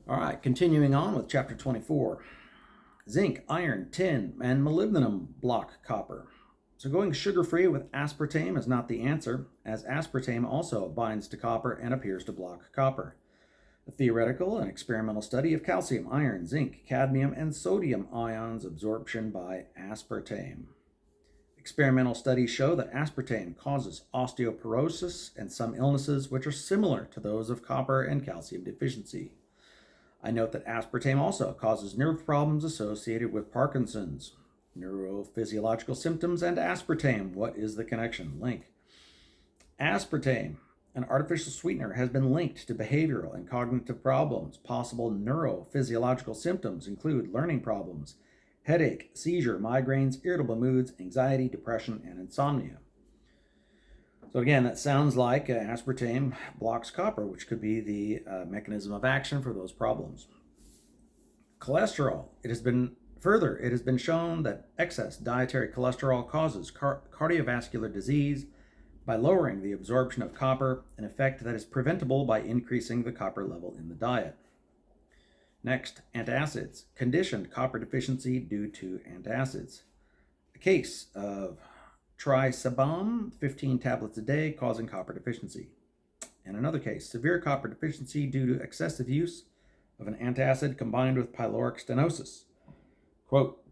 All right, continuing on with chapter 24. Zinc, iron, tin, and molybdenum block copper. So going sugar-free with aspartame is not the answer, as aspartame also binds to copper and appears to block copper. A theoretical and experimental study of calcium, iron, zinc, cadmium, and sodium ions absorption by aspartame. Experimental studies show that aspartame causes osteoporosis and some illnesses which are similar to those of copper and calcium deficiency. I note that aspartame also causes nerve problems associated with Parkinson's. Neurophysiological symptoms and aspartame. What is the connection? Link. Aspartame, an artificial sweetener, has been linked to behavioral and cognitive problems. Possible neurophysiological symptoms include learning problems, headache, seizure, migraines, irritable moods, anxiety, depression, and insomnia. So again, that sounds like aspartame blocks copper, which could be the mechanism of action for those problems. Cholesterol. It has been shown that excess dietary cholesterol causes cardiovascular disease by lowering the absorption of copper, an effect that is preventable by increasing the copper level in the diet. Next, antacids. Conditioned copper deficiency due to antacids. A case of trisabam, 15 tablets a day, causing copper deficiency. And another case, severe copper deficiency due to excessive use of an antacid combined with pyloric stenosis. Quote,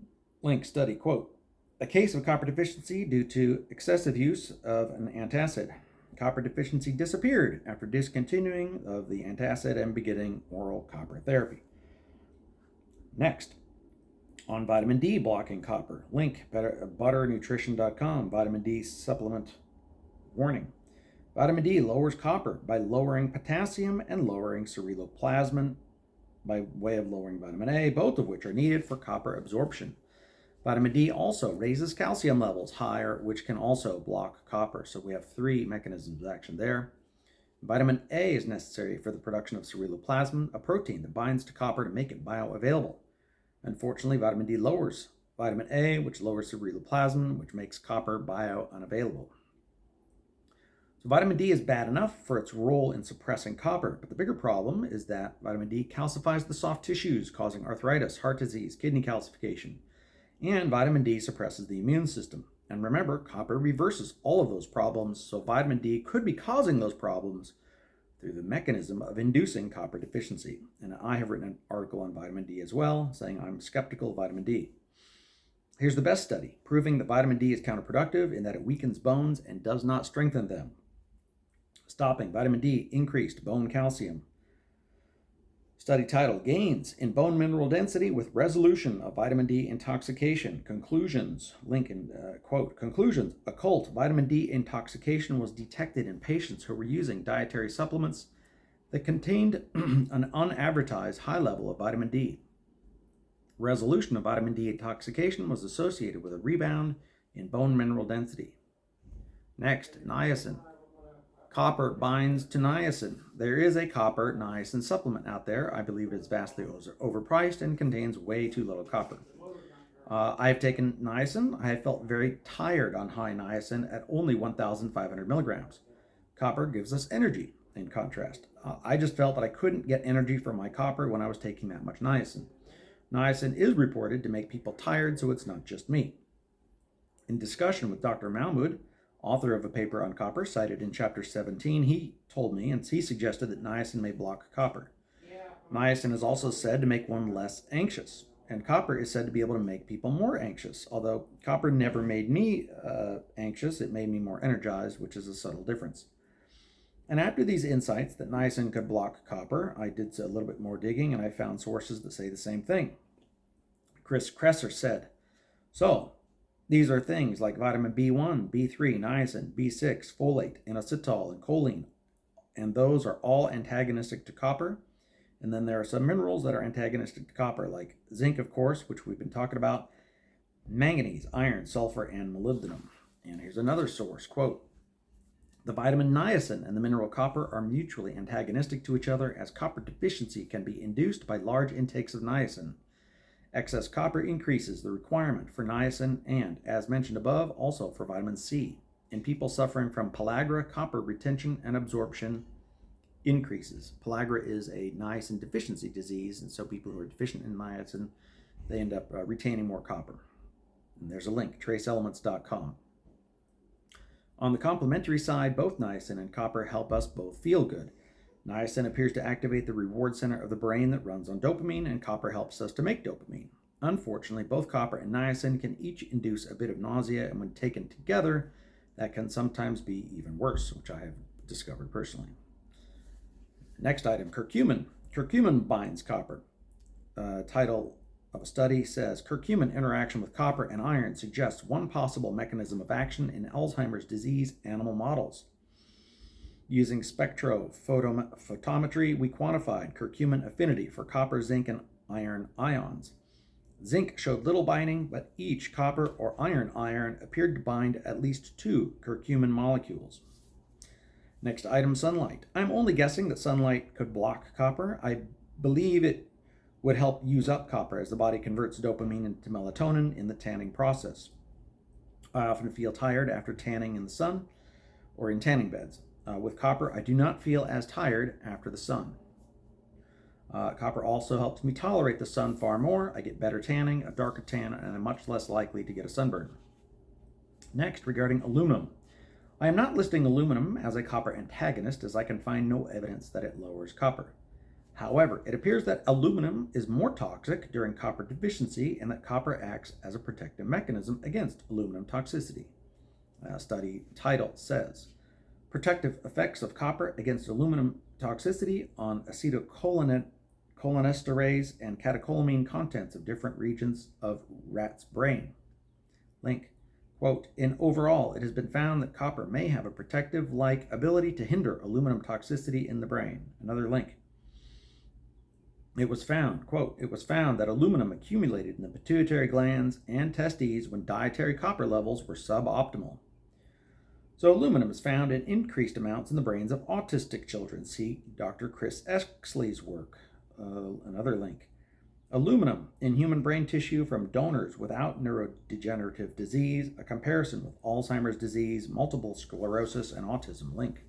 link study, quote, a case of copper deficiency due to excessive use of an antacid. Copper deficiency disappeared after discontinuing of the antacid and beginning oral copper therapy. Next, on vitamin D blocking copper. Link, butternutrition.com, vitamin D supplement warning. Vitamin D lowers copper by lowering potassium and lowering ceruloplasmin by way of lowering vitamin A, both of which are needed for copper absorption. Vitamin D also raises calcium levels higher, which can also block copper. So we have three mechanisms of action there. Vitamin A is necessary for the production of ceruloplasmin, a protein that binds to copper to make it bioavailable. Unfortunately, vitamin D lowers vitamin A, which lowers ceruloplasmin, which makes copper biounavailable. So vitamin D is bad enough for its role in suppressing copper, but the bigger problem is that vitamin D calcifies the soft tissues, causing arthritis, heart disease, kidney calcification, and vitamin D suppresses the immune system. And remember, copper reverses all of those problems, so vitamin D could be causing those problems through the mechanism of inducing copper deficiency. And I have written an article on vitamin D as well, saying I'm skeptical of vitamin D. Here's the best study, proving that vitamin D is counterproductive in that it weakens bones and does not strengthen them. Stopping vitamin D increased bone calcium. Study title, Gains in Bone Mineral Density with Resolution of Vitamin D Intoxication. Conclusions, link in quote, conclusions, occult vitamin D intoxication was detected in patients who were using dietary supplements that contained an unadvertised high level of vitamin D. Resolution of vitamin D intoxication was associated with a rebound in bone mineral density. Next, niacin. Copper binds to niacin. There is a copper niacin supplement out there. I believe it is vastly overpriced and contains way too little copper. I have taken niacin. I have felt very tired on high niacin at only 1,500 milligrams. Copper gives us energy, in contrast. I just felt that I couldn't get energy from my copper when I was taking that much niacin. Niacin is reported to make people tired, so it's not just me. In discussion with Dr. Mahmoud, author of a paper on copper cited in chapter 17, he told me, and he suggested that niacin may block copper. Niacin is also said to make one less anxious, and copper is said to be able to make people more anxious. Although copper never made me anxious, it made me more energized, which is a subtle difference. And after these insights that niacin could block copper, I did a little bit more digging, and I found sources that say the same thing. Chris Kresser said, so, these are things like vitamin B1, B3, niacin, B6, folate, inositol, and choline, and those are all antagonistic to copper. And then there are some minerals that are antagonistic to copper, like zinc, of course, which we've been talking about, manganese, iron, sulfur, and molybdenum. And here's another source, quote, the vitamin niacin and the mineral copper are mutually antagonistic to each other, as copper deficiency can be induced by large intakes of niacin. Excess copper increases the requirement for niacin and, as mentioned above, also for vitamin C. In people suffering from pellagra, copper retention and absorption increases. Pellagra is a niacin deficiency disease, and so people who are deficient in niacin, they end up retaining more copper. And there's a link, traceelements.com. On the complementary side, both niacin and copper help us both feel good. Niacin appears to activate the reward center of the brain that runs on dopamine, and copper helps us to make dopamine. Unfortunately, both copper and niacin can each induce a bit of nausea, and when taken together, that can sometimes be even worse, which I have discovered personally. Next item, curcumin. Curcumin binds copper. Title of a study says curcumin interaction with copper and iron suggests one possible mechanism of action in Alzheimer's disease animal models. Using spectrophotometry, we quantified curcumin affinity for copper, zinc, and iron ions. Zinc showed little binding, but each copper or iron appeared to bind at least 2 curcumin molecules. Next item, sunlight. I'm only guessing that sunlight could block copper. I believe it would help use up copper as the body converts dopamine into melatonin in the tanning process. I often feel tired after tanning in the sun or in tanning beds. With copper, I do not feel as tired after the sun. Copper also helps me tolerate the sun far more. I get better tanning, a darker tan, and I'm much less likely to get a sunburn. Next, regarding aluminum. I am not listing aluminum as a copper antagonist, as I can find no evidence that it lowers copper. However, it appears that aluminum is more toxic during copper deficiency and that copper acts as a protective mechanism against aluminum toxicity. Study title says, protective effects of copper against aluminum toxicity on acetylcholinesterase and catecholamine contents of different regions of rat's brain. Link. Quote, in overall, it has been found that copper may have a protective-like ability to hinder aluminum toxicity in the brain. Another link. It was found, quote, it was found that aluminum accumulated in the pituitary glands and testes when dietary copper levels were suboptimal. So aluminum is found in increased amounts in the brains of autistic children. See Dr. Chris Exley's work. Another link. Aluminum in human brain tissue from donors without neurodegenerative disease, a comparison with Alzheimer's disease, multiple sclerosis, and autism. Link.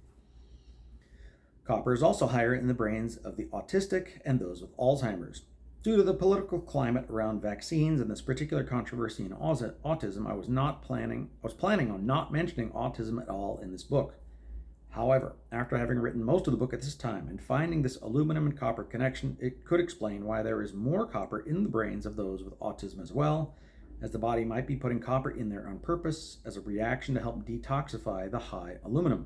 Copper is also higher in the brains of the autistic and those with Alzheimer's. Due to the political climate around vaccines and this particular controversy in autism, I was planning on not mentioning autism at all in this book. However, after having written most of the book at this time and finding this aluminum and copper connection, it could explain why there is more copper in the brains of those with autism as well, as the body might be putting copper in there on purpose as a reaction to help detoxify the high aluminum.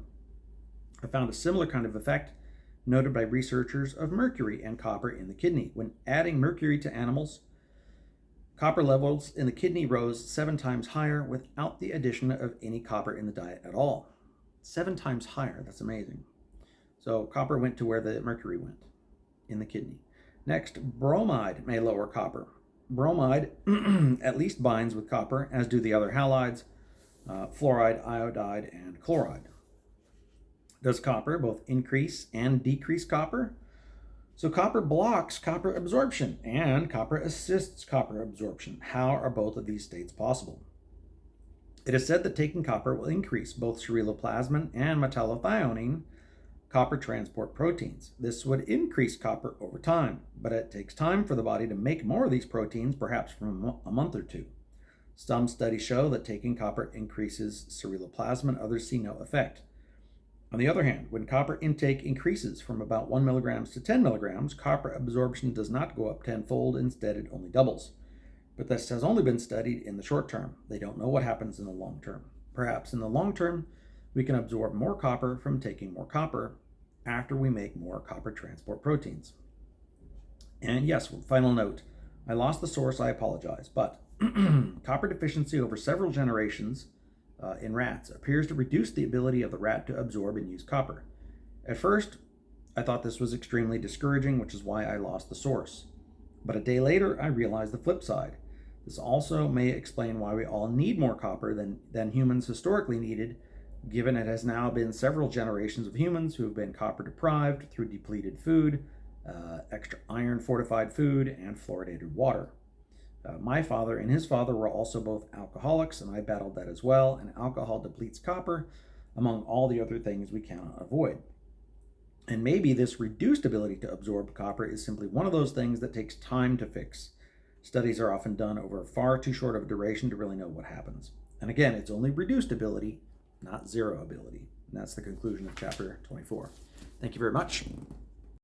I found a similar kind of effect noted by researchers of mercury and copper in the kidney. When adding mercury to animals, copper levels in the kidney rose 7 times higher without the addition of any copper in the diet at all. 7 times higher, that's amazing. So copper went to where the mercury went, in the kidney. Next, bromide may lower copper. Bromide at least binds with copper, as do the other halides, fluoride, iodide, and chloride. Does copper both increase and decrease copper? So copper blocks copper absorption and copper assists copper absorption. How are both of these states possible? It is said that taking copper will increase both ceruloplasmin and metallothionein, copper transport proteins. This would increase copper over time, but it takes time for the body to make more of these proteins, perhaps from a month or 2. Some studies show that taking copper increases ceruloplasmin, others see no effect. On the other hand, when copper intake increases from about 1 milligrams to 10 milligrams, copper absorption does not go up tenfold, instead it only doubles. But this has only been studied in the short term. They don't know what happens in the long term. Perhaps in the long term, we can absorb more copper from taking more copper after we make more copper transport proteins. And yes, final note, I lost the source, I apologize, but copper deficiency over several generations in rats appears to reduce the ability of the rat to absorb and use copper. At first, I thought this was extremely discouraging, which is why I lost the source. But a day later, I realized the flip side. This also may explain why we all need more copper than humans historically needed, given it has now been several generations of humans who have been copper deprived through depleted food, extra iron fortified food, and fluoridated water. My father and his father were also both alcoholics, and I battled that as well, and alcohol depletes copper, among all the other things we cannot avoid. And maybe this reduced ability to absorb copper is simply one of those things that takes time to fix. Studies are often done over far too short of a duration to really know what happens. And again, it's only reduced ability, not zero ability. And that's the conclusion of chapter 24. Thank you very much.